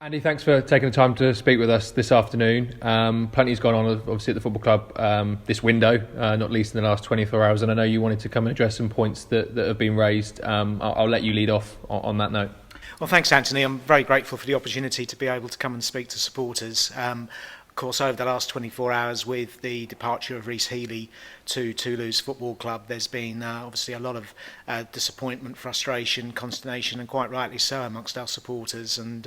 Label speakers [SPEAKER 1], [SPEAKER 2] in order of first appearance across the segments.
[SPEAKER 1] Andy, thanks for taking the time to speak with us this afternoon. Plenty's gone on, obviously, at the football club this window, not least in the last 24 hours. And I know you wanted to come and address some points that have been raised. I'll let you lead off on that note.
[SPEAKER 2] Well, thanks, Anthony. I'm very grateful for the opportunity to be able to come and speak to supporters. Of course, over the last 24 hours, with the departure of Rhys Healey to Toulouse Football Club, there's been obviously a lot of disappointment, frustration, consternation, and quite rightly so amongst our supporters. And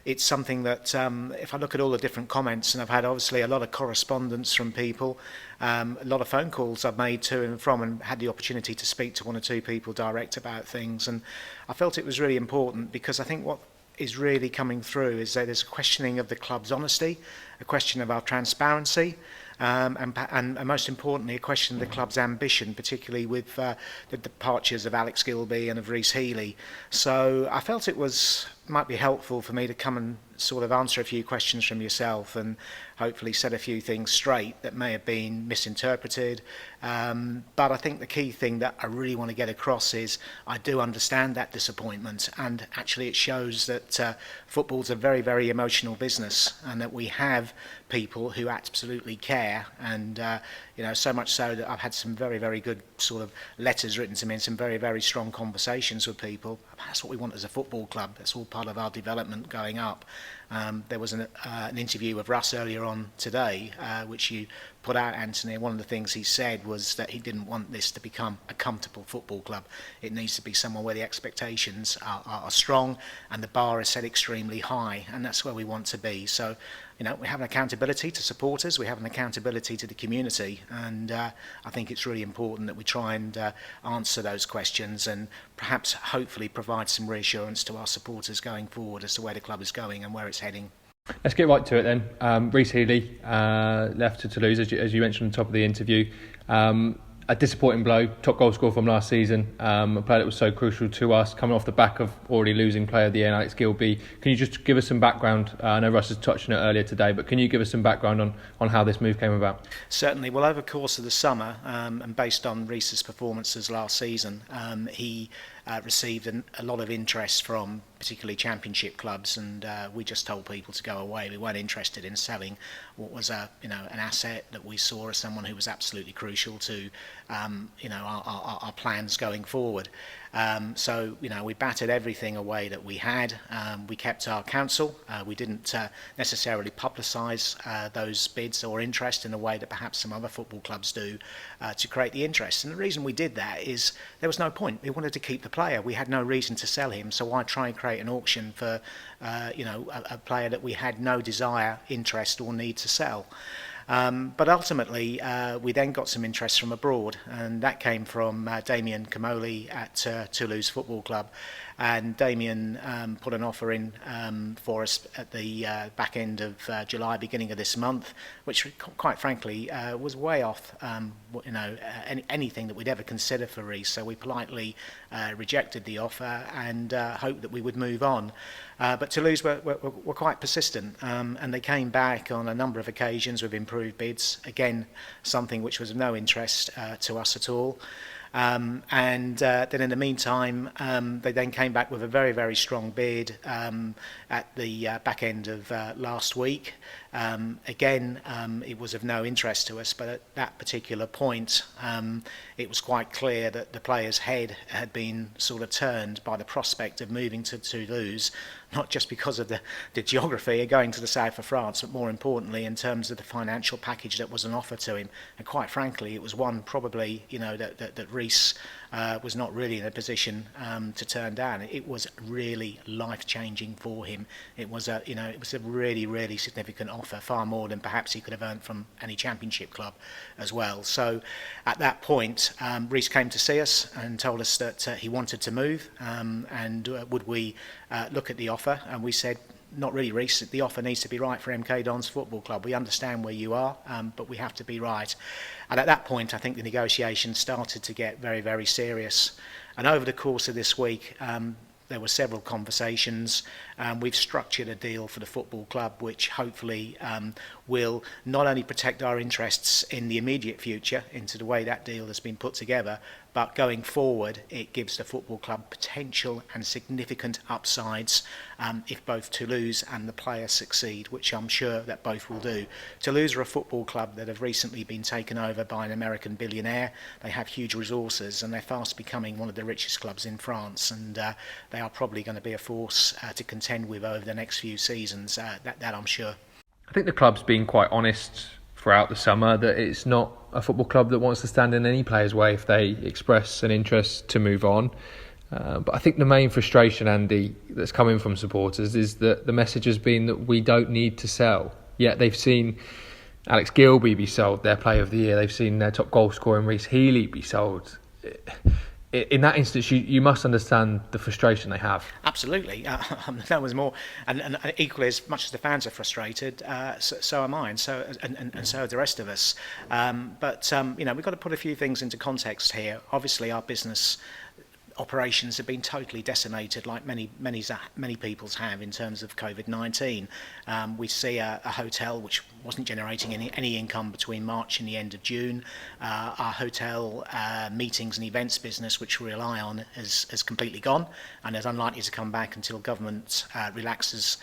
[SPEAKER 2] it's something that, if I look at all the different comments, and I've had obviously a lot of correspondence from people, a lot of phone calls I've made to and from, and had the opportunity to speak to one or two people direct about things. And I felt it was really important because I think what is really coming through is that there's a questioning of the club's honesty, a question of our transparency, and most importantly, a question of the club's ambition, particularly with the departures of Alex Gilby and of Rhys Healey. So I felt it might be helpful for me to come and sort of answer a few questions from yourself and hopefully set a few things straight that may have been misinterpreted. But I think the key thing that I really want to get across is I do understand that disappointment, and actually it shows that football's a very, very emotional business, and that we have people who absolutely care, and so much so that I've had some very, very good sort of letters written to me and some very, very strong conversations with people. That's what we want as a football club. That's all part of our development going up. There was an interview with Russ earlier on today, which you put out, Anthony. One of the things he said was that he didn't want this to become a comfortable football club. It needs to be somewhere where the expectations are strong and the bar is set extremely high, and that's where we want to be. So, we have an accountability to supporters, we have an accountability to the community, and I think it's really important that we try and answer those questions and perhaps hopefully provide some reassurance to our supporters going forward as to where the club is going and where it's heading.
[SPEAKER 1] Let's get right to it then. Rhys Healey left to Toulouse, as you mentioned at the top of the interview. A disappointing blow, top goal scorer from last season, a player that was so crucial to us, coming off the back of already losing player of the year, Alex Gilby. Can you just give us some background? I know Russ has touched on it earlier today, but can you give us some background on how this move came about?
[SPEAKER 2] Certainly. Well, over the course of the summer, and based on Rhys's performances last season, he received a lot of interest from particularly championship clubs, and we just told people to go away. We weren't interested in selling what was an asset that we saw as someone who was absolutely crucial to our plans going forward. So we battered everything away that we had. We kept our counsel. We didn't necessarily publicise those bids or interest in the way that perhaps some other football clubs do to create the interest. And the reason we did that is there was no point. We wanted to keep the player. We had no reason to sell him. So why try and create an auction for a player that we had no desire, interest or need to sell? But ultimately, we then got some interest from abroad, and that came from Damien Comoli at Toulouse Football Club. And Damien put an offer in for us at the back end of July, beginning of this month, which, quite frankly, was way off anything that we'd ever consider for Rhys. So we politely rejected the offer and hoped that we would move on. But Toulouse were quite persistent, and they came back on a number of occasions with improved bids. Again, something which was of no interest to us at all. And then in the meantime, they then came back with a very, very strong bid at the back end of last week. Again, it was of no interest to us, but at that particular point, it was quite clear that the player's head had been sort of turned by the prospect of moving to Toulouse, not just because of the geography of going to the south of France, but more importantly in terms of the financial package that was on offer to him. And quite frankly, it was one probably that Rhys was not really in a position to turn down. It was really life-changing for him. It was a really, really significant offer, far more than perhaps he could have earned from any championship club as well. So at that point, Rhys came to see us and told us that he wanted to move, and would we look at the offer, and we said, not really, Rhys. The offer needs to be right for MK Dons Football Club. We understand where you are, but we have to be right. And at that point, I think the negotiations started to get very, very serious. And over the course of this week, there were several conversations. We've structured a deal for the football club which hopefully will not only protect our interests in the immediate future into the way that deal has been put together, but going forward it gives the football club potential and significant upsides if both Toulouse and the players succeed, which I'm sure that both will do. Toulouse are a football club that have recently been taken over by an American billionaire. They have huge resources and they're fast becoming one of the richest clubs in France, and they are probably going to be a force to contend with over the next few seasons, that I'm sure.
[SPEAKER 1] I think the club's been quite honest throughout the summer that it's not a football club that wants to stand in any player's way if they express an interest to move on. But I think the main frustration, Andy, that's coming from supporters is that the message has been that we don't need to sell. Yet they've seen Alex Gilbey be sold, their Player of the Year. They've seen their top goal scorer, Rhys Healey, be sold. In that instance, you must understand the frustration they have.
[SPEAKER 2] Absolutely. That was more, and equally as much as the fans are frustrated, so am I, and so are the rest of us. But we've got to put a few things into context here. Obviously, our business operations have been totally decimated, like many people's have, in terms of COVID-19. We see a hotel which wasn't generating any income between March and the end of June. Our hotel meetings and events business, which we rely on, has completely gone and is unlikely to come back until government relaxes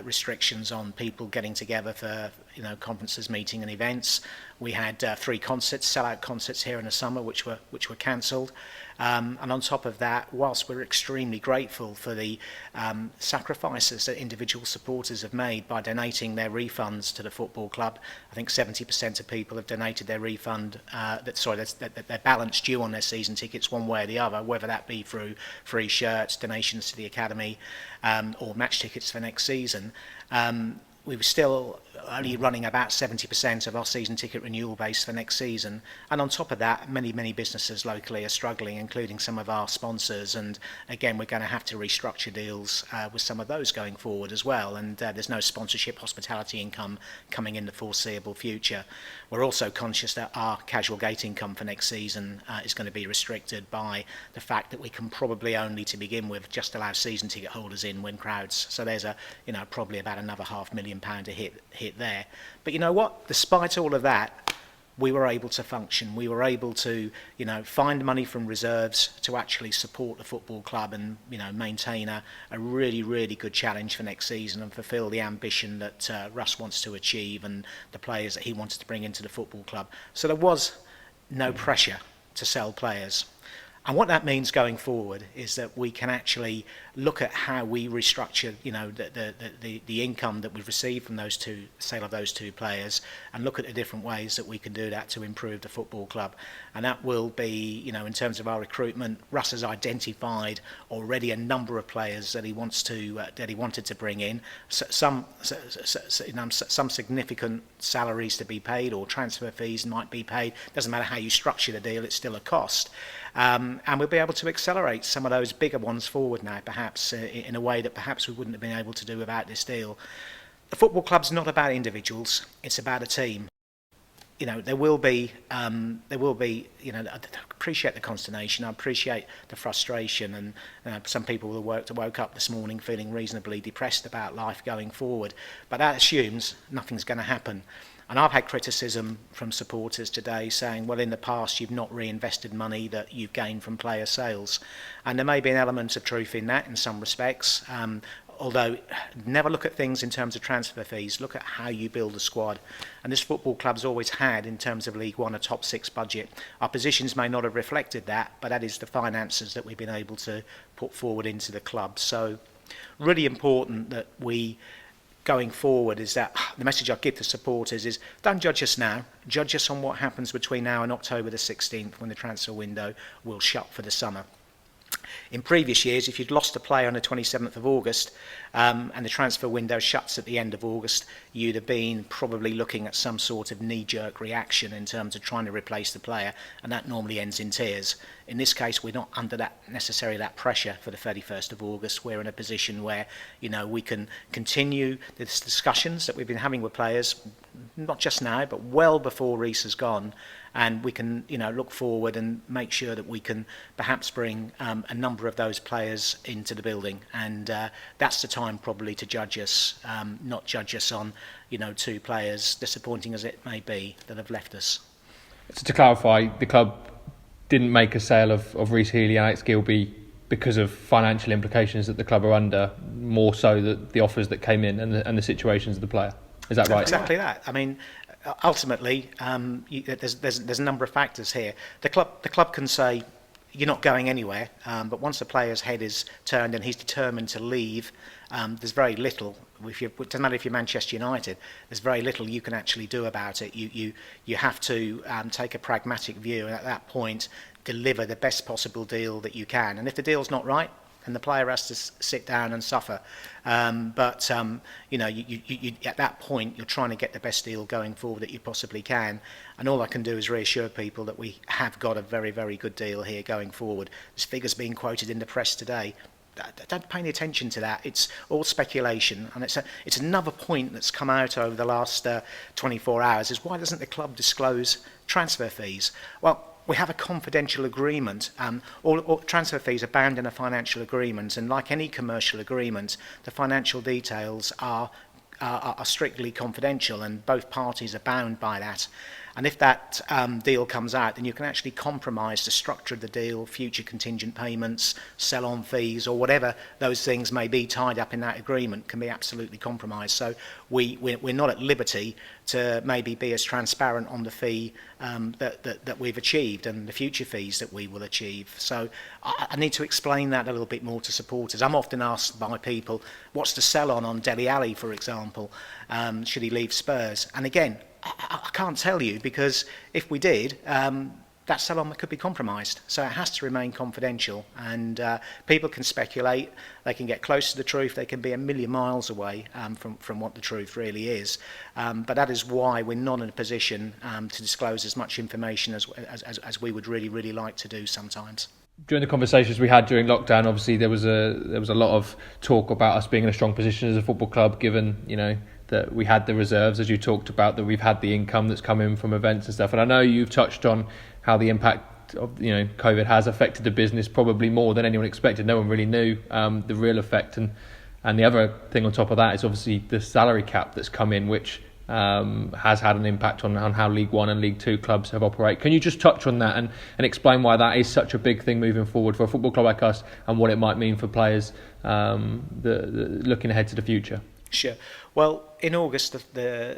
[SPEAKER 2] restrictions on people getting together for conferences, meeting and events. We had 3 concerts, sell-out concerts here in the summer, which were cancelled. And on top of that, whilst we're extremely grateful for the sacrifices that individual supporters have made by donating their refunds to the football club, I think 70% of people have donated their refund, their balance due on their season tickets one way or the other, whether that be through free shirts, donations to the academy, or match tickets for next season. We were still only running about 70% of our season ticket renewal base for next season. And on top of that, many businesses locally are struggling, including some of our sponsors. And again, we're going to have to restructure deals with some of those going forward as well. And there's no sponsorship hospitality income coming in the foreseeable future. We're also conscious that our casual gate income for next season is going to be restricted by the fact that we can probably only, to begin with, just allow season ticket holders in when crowds. So there's probably about another £500,000 to hit there. But you know what? Despite all of that, we were able to function. We were able to, find money from reserves to actually support the football club and, maintain a really, really good challenge for next season and fulfil the ambition that Russ wants to achieve and the players that he wanted to bring into the football club. So there was no pressure to sell players. And what that means going forward is that we can actually look at how we restructure, the income that we've received from sale of those 2 players, and look at the different ways that we can do that to improve the football club. And that will be, in terms of our recruitment, Russ has identified already a number of players that he wanted to bring in. Some significant salaries to be paid, or transfer fees might be paid. Doesn't matter how you structure the deal; it's still a cost. And we'll be able to accelerate some of those bigger ones forward now, perhaps in a way that perhaps we wouldn't have been able to do without this deal. The football club's not about individuals; it's about a team. There will be. I appreciate the consternation. I appreciate the frustration, and some people who woke up this morning feeling reasonably depressed about life going forward. But that assumes nothing's going to happen. And I've had criticism from supporters today saying, well, in the past you've not reinvested money that you've gained from player sales. And there may be an element of truth in that in some respects. Although, never look at things in terms of transfer fees, look at how you build a squad. And this football club's always had, in terms of League One, a top 6 budget. Our positions may not have reflected that, but that is the finances that we've been able to put forward into the club. So, really important that we, going forward, is that the message I give to supporters is don't judge us now, judge us on what happens between now and October the 16th when the transfer window will shut for the summer. In previous years, if you'd lost a player on the 27th of August and the transfer window shuts at the end of August, you'd have been probably looking at some sort of knee-jerk reaction in terms of trying to replace the player, and that normally ends in tears. In this case, we're not under necessarily that pressure for the 31st of August. We're in a position where, we can continue the discussions that we've been having with players, not just now, but well before Rhys has gone, and we can, look forward and make sure that we can perhaps bring a number of those players into the building, and that's the time probably to judge us, not judge us on, 2 players, disappointing as it may be, that have left us.
[SPEAKER 1] So to clarify, the club didn't make a sale of Rhys Healey and Alex Gilbey because of financial implications that the club are under, more so the offers that came in and the situations of the player. Is that right?
[SPEAKER 2] Exactly that. I mean, ultimately, there's a number of factors here. The club can say you're not going anywhere, but once the player's head is turned and he's determined to leave, there's very little. It doesn't matter if you're Manchester United. There's very little you can actually do about it. You have to take a pragmatic view, and at that point, deliver the best possible deal that you can. And if the deal's not right, then the player has to sit down and suffer. But you know, you at that point, you're trying to get the best deal going forward that you possibly can. And all I can do is reassure people that we have got a very, very good deal here going forward. There's figures being quoted in the press today. Don't pay any attention to that. It's all speculation, and it's another point that's come out over the last 24 hours. Is why doesn't the club disclose transfer fees? Well, we have a confidential agreement. All transfer fees are bound in a financial agreement, and like any commercial agreement, the financial details are strictly confidential, and both parties are bound by that. And if that deal comes out, then you can actually compromise the structure of the deal, future contingent payments, sell-on fees, or whatever those things may be tied up in that agreement can be absolutely compromised. So we're not at liberty to maybe be as transparent on the fee that we've achieved and the future fees that we will achieve. So I need to explain that a little bit more to supporters. I'm often asked by people, what's the sell-on Dele Alli, for example? Should he leave Spurs? And again, I can't tell you, because if we did, that sell-on could be compromised. So it has to remain confidential, and people can speculate, they can get close to the truth, they can be a million miles away from what the truth really is. But that is why we're not in a position to disclose as much information as we would really, really like to do sometimes.
[SPEAKER 1] During the conversations we had during lockdown, obviously there was a lot of talk about us being in a strong position as a football club, given, you know, that we had the reserves, as you talked about, that we've had the income that's come in from events and stuff. And I know you've touched on how the impact of, you know, COVID has affected the business probably more than anyone expected. No one really knew the real effect. And the other thing on top of that is obviously the salary cap that's come in, which has had an impact on how League One and League Two clubs have operated. Can you just touch on that and explain why that is such a big thing moving forward for a football club like us, and what it might mean for players looking ahead to the future?
[SPEAKER 2] Sure. Well, in August, the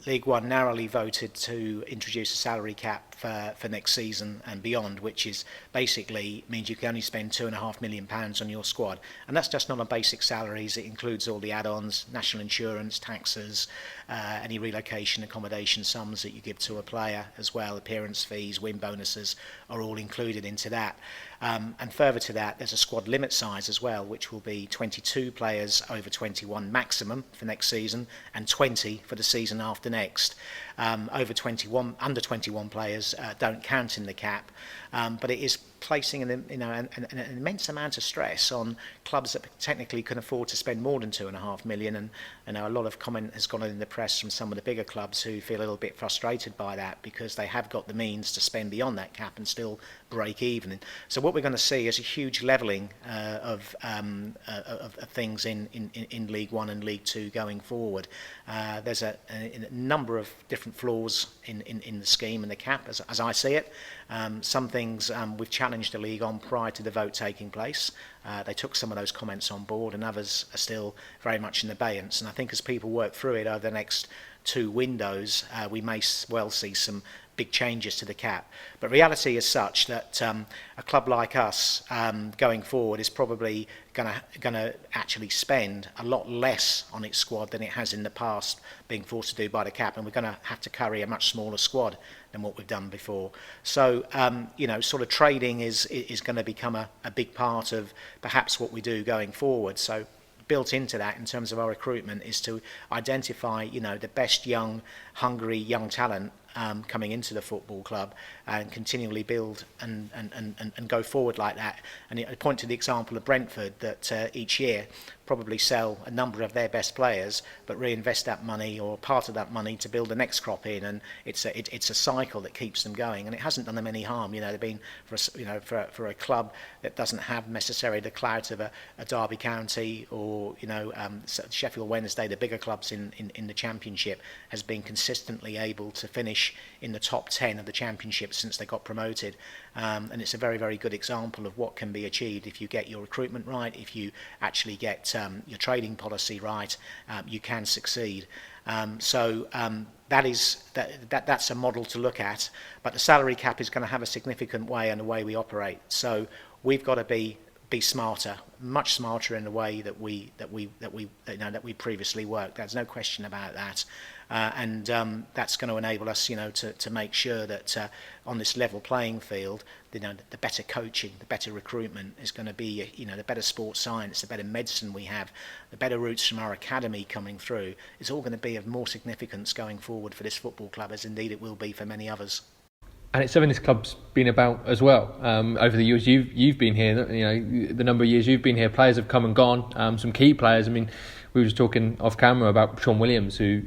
[SPEAKER 2] League One narrowly voted to introduce a salary cap for next season and beyond, which is basically means you can only spend £2.5 million on your squad. And that's just not on basic salaries. It includes all the add-ons, national insurance, taxes, any relocation, accommodation sums that you give to a player as well, appearance fees, win bonuses are all included into that. And further to that, there's a squad limit size as well, which will be 22 players over 21 maximum for next season, and 20 for the season after next. Under 21 players don't count in the cap, but it is placing an immense amount of stress on clubs that technically can afford to spend more than £2.5 million. And a lot of comment has gone on in the press from some of the bigger clubs who feel a little bit frustrated by that, because they have got the means to spend beyond that cap and still break even. So what we're going to see is a huge levelling of things in League One and League Two going forward. There's a number of different flaws in the scheme and the cap, as I see it. Some things we've challenged the league on prior to the vote taking place. They took some of those comments on board, and others are still very much in abeyance. And I think as people work through it over the next two windows, we may well see some big changes to the cap. But reality is such that a club like us going forward is probably going to actually spend a lot less on its squad than it has in the past, being forced to do by the cap, and we're going to have to carry a much smaller squad than what we've done before. So sort of trading is going to become a big part of perhaps what we do going forward. So built into that in terms of our recruitment is to identify the best young, hungry young talent coming into the football club, and continually build and go forward like that. And I point to the example of Brentford, that each year probably sell a number of their best players, but reinvest that money or part of that money to build the next crop in, and it's a cycle that keeps them going, and it hasn't done them any harm. They've been for a club that doesn't have necessarily the clout of a Derby County or Sheffield Wednesday, the bigger clubs in the Championship, has been consistently able to finish in the top 10 of the Championship since they got promoted, and it's a very, very good example of what can be achieved if you get your recruitment right, if you actually get your trading policy right. You can succeed. That's a model to look at, but the salary cap is going to have a significant way in the way we operate. So we've got to be smarter, much smarter in the way that we previously worked. There's no question about that, and that's going to enable us, to make sure that on this level playing field, the better coaching, the better recruitment is going to be, the better sports science, the better medicine we have, the better routes from our academy coming through. It's all going to be of more significance going forward for this football club, as indeed it will be for many others.
[SPEAKER 1] And it's something this club's been about as well. Over the years you've been here, the number of years you've been here, players have come and gone. Some key players. I mean, we were just talking off camera about Sean Williams, who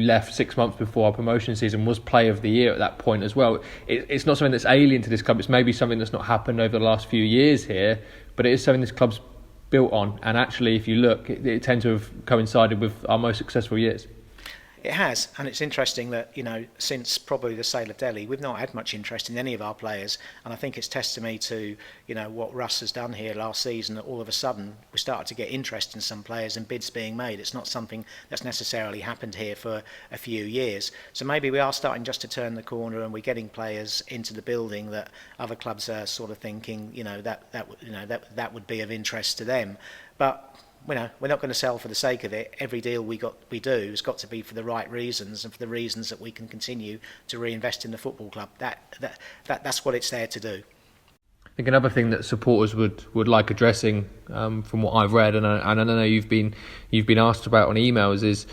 [SPEAKER 1] left 6 months before our promotion season, was Player of the Year at that point as well. It's not something that's alien to this club. It's maybe something that's not happened over the last few years here, but it is something this club's built on. And actually, if you look, it tends to have coincided with our most successful years.
[SPEAKER 2] It has, and it's interesting that, since probably the sale of Delhi, we've not had much interest in any of our players, and I think it's testimony to, what Russ has done here last season, that all of a sudden we started to get interest in some players and bids being made. It's not something that's necessarily happened here for a few years. So maybe we are starting just to turn the corner, and we're getting players into the building that other clubs are sort of thinking, that would be of interest to them. But we're not going to sell for the sake of it. Every deal we do has got to be for the right reasons, and for the reasons that we can continue to reinvest in the football club. That's what it's there to do.
[SPEAKER 1] I think another thing that supporters would like addressing, from what I've read, and I know you've been asked about on emails, is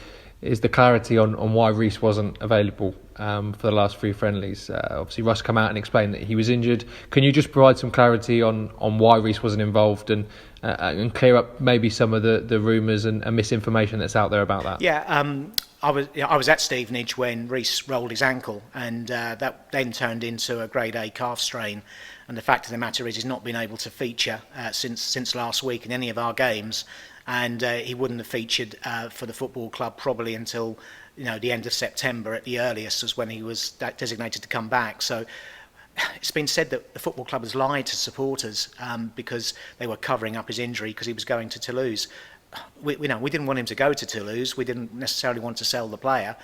[SPEAKER 1] the clarity on why Rhys wasn't available for the last 3 friendlies. Obviously, Russ come out and explained that he was injured. Can you just provide some clarity on why Rhys wasn't involved, and clear up maybe some of the rumours and misinformation that's out there about that?
[SPEAKER 2] Yeah, I was at Stevenage when Rhys rolled his ankle, and that then turned into a grade A calf strain. And the fact of the matter is, he's not been able to feature since last week in any of our games, and he wouldn't have featured for the football club probably until the end of September at the earliest, was when he was designated to come back. So it's been said that the football club has lied to supporters because they were covering up his injury because he was going to Toulouse. We didn't want him to go to Toulouse. We didn't necessarily want to sell the player.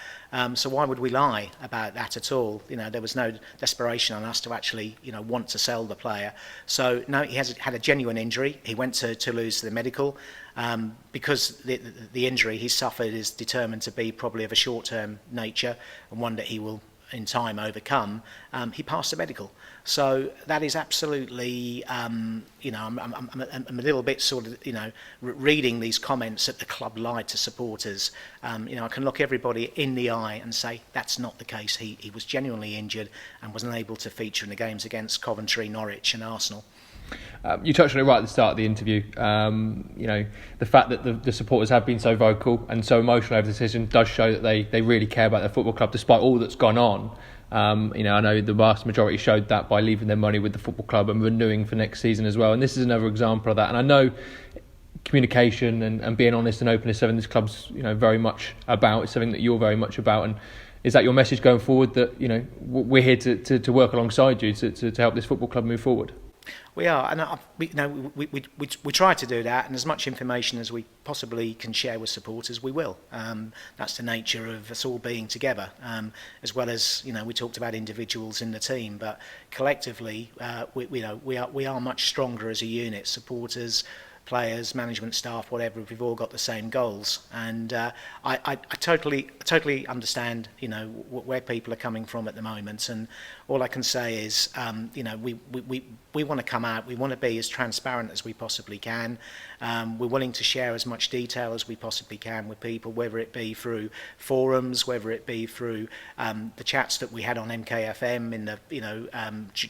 [SPEAKER 2] So why would we lie about that at all? There was no desperation on us to actually, want to sell the player. So no, he has had a genuine injury. He went to Toulouse to the medical. Because the injury he suffered is determined to be probably of a short-term nature, and one that he will in time overcome, he passed the medical. So that is absolutely, I'm a little bit sort of, reading these comments that the club lied to supporters. I can look everybody in the eye and say that's not the case. He was genuinely injured and was unable to feature in the games against Coventry, Norwich and Arsenal.
[SPEAKER 1] You touched on it right at the start of the interview. The fact that the supporters have been so vocal and so emotional over the decision does show that they really care about their football club, despite all that's gone on. I know the vast majority showed that by leaving their money with the football club and renewing for next season as well. And this is another example of that. And I know communication and being honest and open is something this club's very much about. It's something that you're very much about. And is that your message going forward, that we're here to work alongside you to help this football club move forward?
[SPEAKER 2] We are, and we try to do that, and as much information as we possibly can share with supporters, we will. That's the nature of us all being together, as well as we talked about individuals in the team, but collectively, we are much stronger as a unit. Supporters, players, management staff, whatever, we've all got the same goals, and I totally understand where people are coming from at the moment, and all I can say is we want to come out, we want to be as transparent as we possibly can. We're willing to share as much detail as we possibly can with people, whether it be through forums, whether it be through the chats that we had on MKFM in the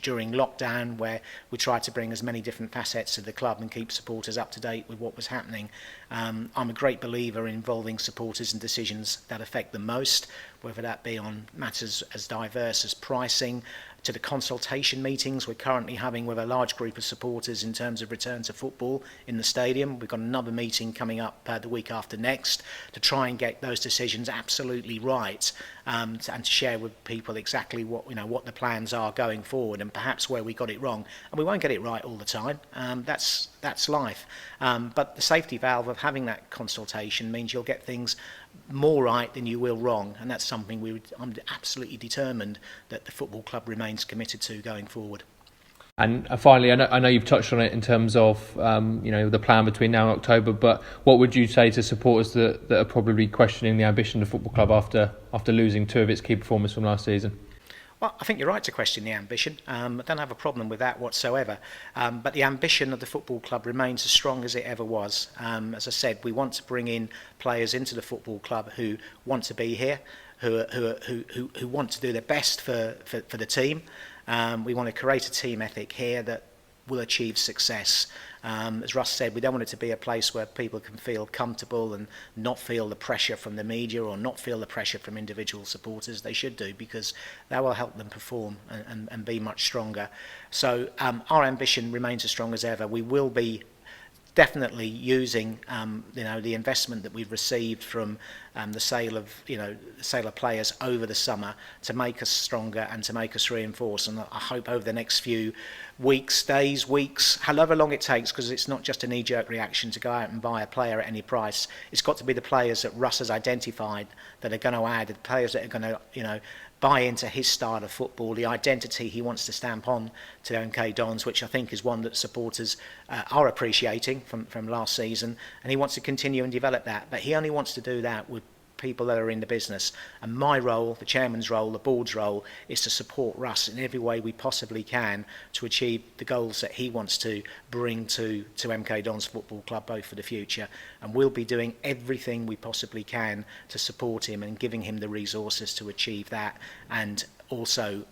[SPEAKER 2] during lockdown, where we tried to bring as many different facets of the club and keep supporters up to date with what was happening. I'm a great believer in involving supporters in decisions that affect them most, whether that be on matters as diverse as pricing, to the consultation meetings we're currently having with a large group of supporters in terms of return to football in the stadium. We've got another meeting coming up the week after next to try and get those decisions absolutely right, and to share with people exactly what the plans are going forward and perhaps where we got it wrong. And we won't get it right all the time. That's life. But the safety valve of having that consultation means you'll get things more right than you will wrong, and that's something I'm absolutely determined that the football club remains committed to going forward.
[SPEAKER 1] And finally, I know you've touched on it in terms of the plan between now and October, but what would you say to supporters that are probably questioning the ambition of the football club after losing two of its key performers from last season?
[SPEAKER 2] Well, I think you're right to question the ambition. I don't have a problem with that whatsoever. But the ambition of the football club remains as strong as it ever was. As I said, we want to bring in players into the football club who want to be here, who want to do their best for the team. We want to create a team ethic here that will achieve success. As Russ said, we don't want it to be a place where people can feel comfortable and not feel the pressure from the media or not feel the pressure from individual supporters. They should do, because that will help them perform and be much stronger. So our ambition remains as strong as ever. We will be definitely using the investment that we've received from the sale of players over the summer to make us stronger and to make us reinforce. And I hope over the next few weeks, however long it takes, because it's not just a knee-jerk reaction to go out and buy a player at any price. It's got to be the players that Russ has identified that are going to add, the players that are going to buy into his style of football, the identity he wants to stamp on to MK Dons, which I think is one that supporters are appreciating from last season, and he wants to continue and develop that. But he only wants to do that with people that are in the business. And my role, the chairman's role, the board's role, is to support Russ in every way we possibly can to achieve the goals that he wants to bring to MK Dons Football Club, both for the future. And we'll be doing everything we possibly can to support him and giving him the resources to achieve that, and also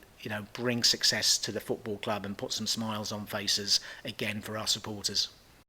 [SPEAKER 2] bring success to the football club and put some smiles on faces again for our supporters.